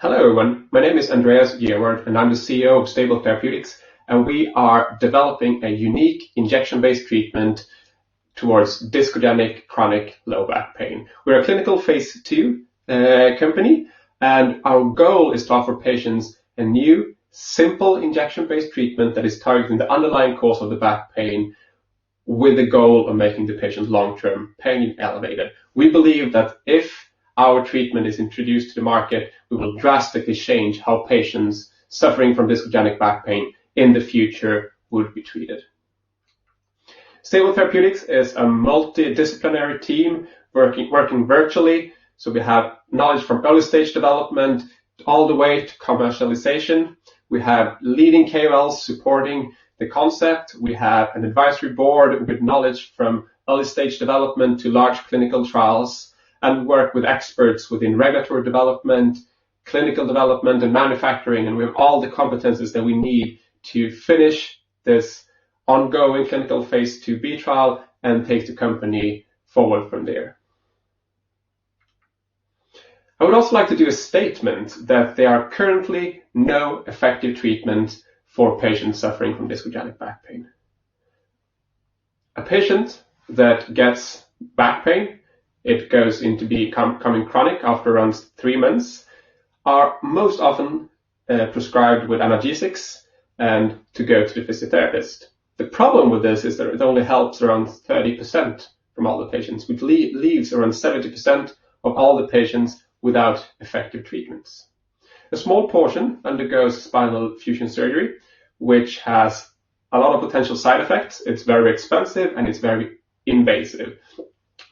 Hello everyone, my name is Andreas Gearward and I'm the CEO of Stayble Therapeutics, and we are developing a unique injection-based treatment towards discogenic chronic low back pain. We're a clinical phase 2 company, and our goal is to offer patients a new, simple injection-based treatment that is targeting the underlying cause of the back pain with the goal of making the patient's long-term pain elevated. We believe that if our treatment is introduced to the market, we will drastically change how patients suffering from discogenic back pain in the future would be treated. Stayble Therapeutics is a multidisciplinary team working virtually, so we have knowledge from early stage development all the way to commercialization. We have leading KOLs supporting the concept. We have an advisory board with knowledge from early stage development to large clinical trials, and work with experts within regulatory development, clinical development, and manufacturing. And we have all the competences that we need to finish this ongoing clinical phase 2B trial and take the company forward from there. I would also like to do a statement that there are currently no effective treatments for patients suffering from discogenic back pain. A patient that gets back pain, it goes into becoming chronic after around 3 months, are most often prescribed with analgesics and to go to the physiotherapist. The problem with this is that it only helps around 30% from all the patients, which leaves around 70% of all the patients without effective treatments. A small portion undergoes spinal fusion surgery, which has a lot of potential side effects. It's very expensive and it's very invasive.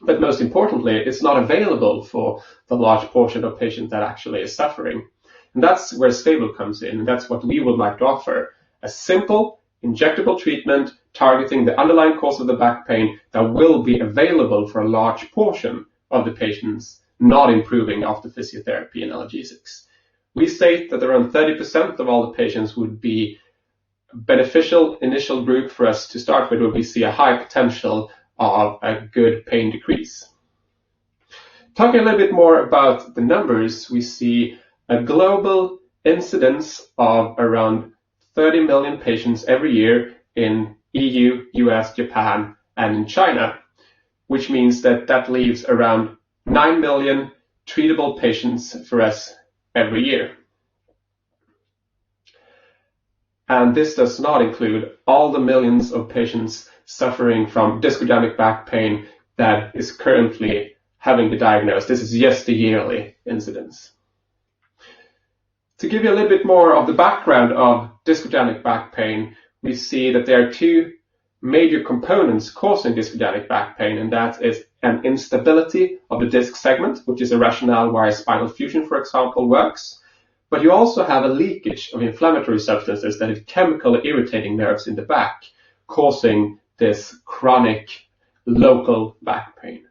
But most importantly, it's not available for the large portion of patients that actually is suffering. And that's where Stayble comes in, and that's what we would like to offer. A simple, injectable treatment targeting the underlying cause of the back pain that will be available for a large portion of the patients not improving after physiotherapy and analgesics. We state that around 30% of all the patients would be a beneficial initial group for us to start with, where we see a high potential of a good pain decrease. Talking a little bit more about the numbers, we see a global incidence of around 30 million patients every year in EU, US, Japan, and in China, which means that leaves around 9 million treatable patients for us every year. And this does not include all the millions of patients suffering from discogenic back pain that is currently having the diagnosis. This is just the yearly incidence. To give you a little bit more of the background of discogenic back pain, we see that there are two major components causing discogenic back pain, and that is an instability of the disc segment, which is a rationale why spinal fusion, for example, works. But you also have a leakage of inflammatory substances that is chemically irritating nerves in the back, causing this chronic local back pain.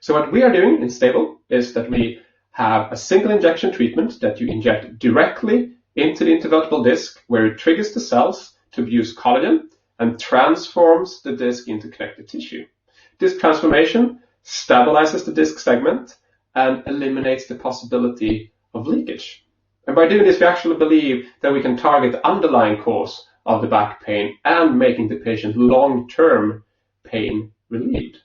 So what we are doing in Stayble is that we have a single injection treatment that you inject directly into the intervertebral disc, where it triggers the cells to produce collagen and transforms the disc into connective tissue. This transformation stabilizes the disc segment and eliminates the possibility of leakage. And by doing this, we actually believe that we can target the underlying cause of the back pain and making the patient long-term pain relieved.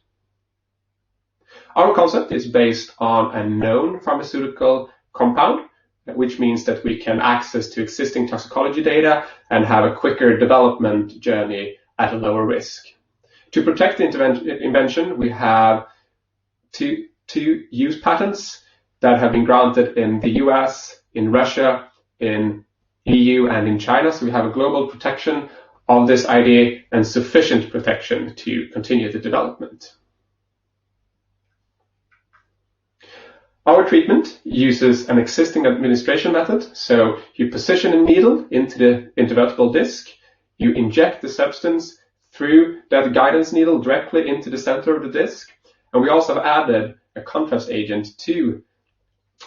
Our concept is based on a known pharmaceutical compound, which means that we can access to existing toxicology data and have a quicker development journey at a lower risk. To protect the invention, we have two use patents that have been granted in the US, in Russia, in EU, and in China. So we have a global protection of this idea and sufficient protection to continue the development. Our treatment uses an existing administration method. So you position a needle into the intervertebral disc, you inject the substance through that guidance needle directly into the center of the disc, and we also have added a contrast agent to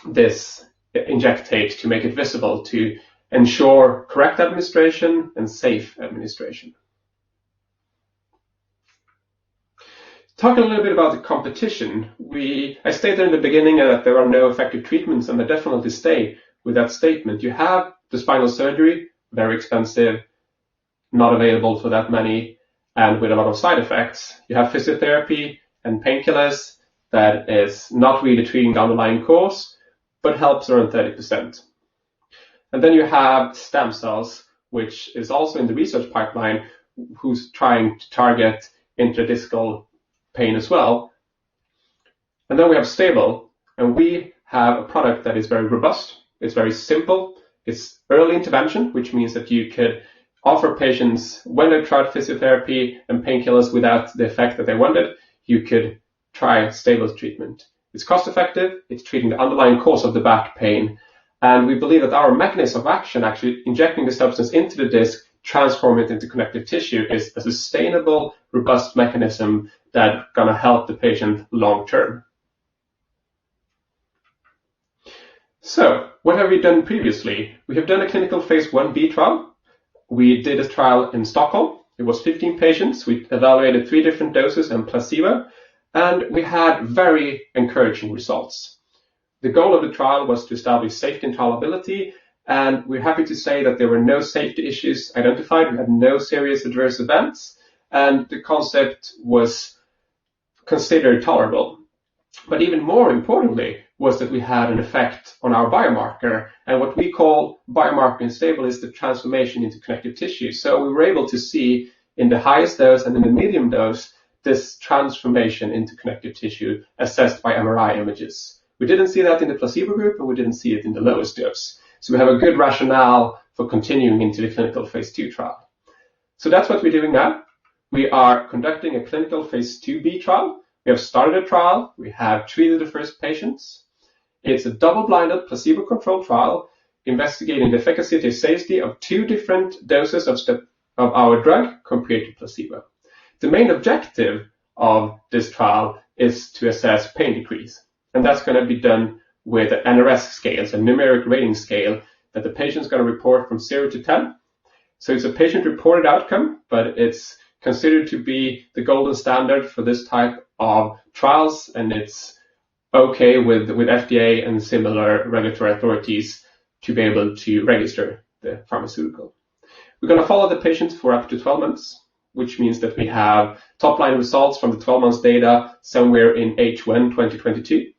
this injectate to make it visible, to ensure correct administration and safe administration. Talking a little bit about the competition, I stated in the beginning that there are no effective treatments, and there definitely stay with that statement. You have the spinal surgery, very expensive, not available for that many, and with a lot of side effects. You have physiotherapy and painkillers that is not really treating the underlying cause, but helps around 30%. And then you have stem cells, which is also in the research pipeline, who's trying to target intradiscal pain as well. And then we have Stayble, and we have a product that is very robust. It's very simple. It's early intervention, which means that you could offer patients, when they've tried physiotherapy and painkillers without the effect that they wanted, you could try Stayble treatment. It's cost effective. It's treating the underlying cause of the back pain. And we believe that our mechanism of action, actually injecting the substance into the disc, transform it into connective tissue, is a sustainable, robust mechanism that's going to help the patient long term. So, what have we done previously? We have done a clinical phase 1b trial. We did a trial in Stockholm. It was 15 patients. We evaluated 3 different doses and placebo, and we had very encouraging results. The goal of the trial was to establish safety and tolerability, and we're happy to say that there were no safety issues identified. We had no serious adverse events, and the concept was considered tolerable. But even more importantly was that we had an effect on our biomarker, and what we call biomarker in Stayble is the transformation into connective tissue. So we were able to see in the highest dose and in the medium dose this transformation into connective tissue assessed by MRI images. We didn't see that in the placebo group, and we didn't see it in the lowest dose. So we have a good rationale for continuing into the clinical phase 2 trial. So that's what we're doing now. We are conducting a clinical phase 2b trial. We have started a trial. We have treated the first patients. It's a double-blinded, placebo-controlled trial investigating the efficacy and safety of 2 different doses of our drug compared to placebo. The main objective of this trial is to assess pain decrease. And that's going to be done with an NRS scale, a numeric rating scale that the patient's going to report from 0 to 10. So it's a patient-reported outcome, but it's considered to be the golden standard for this type of trials, and it's okay with FDA and similar regulatory authorities to be able to register the pharmaceutical. We're going to follow the patients for up to 12 months, which means that we have top-line results from the 12 months data somewhere in H1 2022.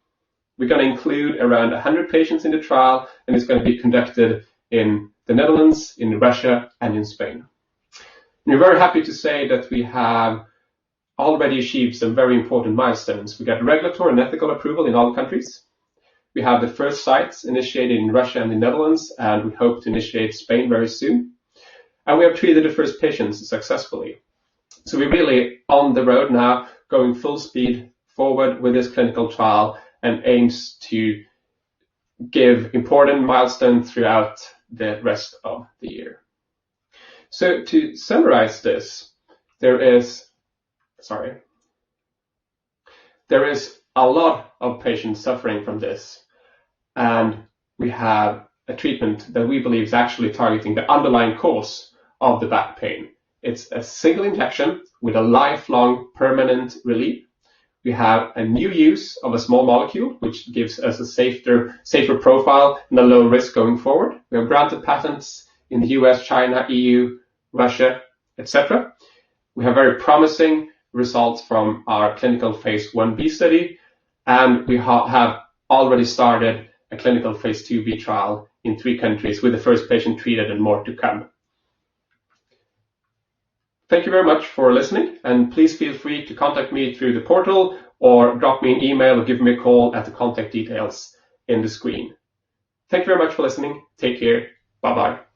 We're going to include around 100 patients in the trial, and it's going to be conducted in the Netherlands, in Russia, and in Spain. And we're very happy to say that we have already achieved some very important milestones. We got regulatory and ethical approval in all countries. We have the first sites initiated in Russia and the Netherlands, and we hope to initiate Spain very soon. And we have treated the first patients successfully. So we're really on the road now, going full speed forward with this clinical trial, and aims to give important milestones throughout the rest of the year. So to summarize this, there is a lot of patients suffering from this, and we have a treatment that we believe is actually targeting the underlying cause of the back pain. It's a single injection with a lifelong permanent relief. We have a new use of a small molecule, which gives us a safer profile and a low risk going forward. We have granted patents in the US, China, EU, Russia, etc. We have very promising results from our clinical phase 1b study, and we have already started a clinical phase 2b trial in 3 countries with the first patient treated and more to come. Thank you very much for listening, and please feel free to contact me through the portal or drop me an email or give me a call at the contact details in the screen. Thank you very much for listening. Take care. Bye-bye.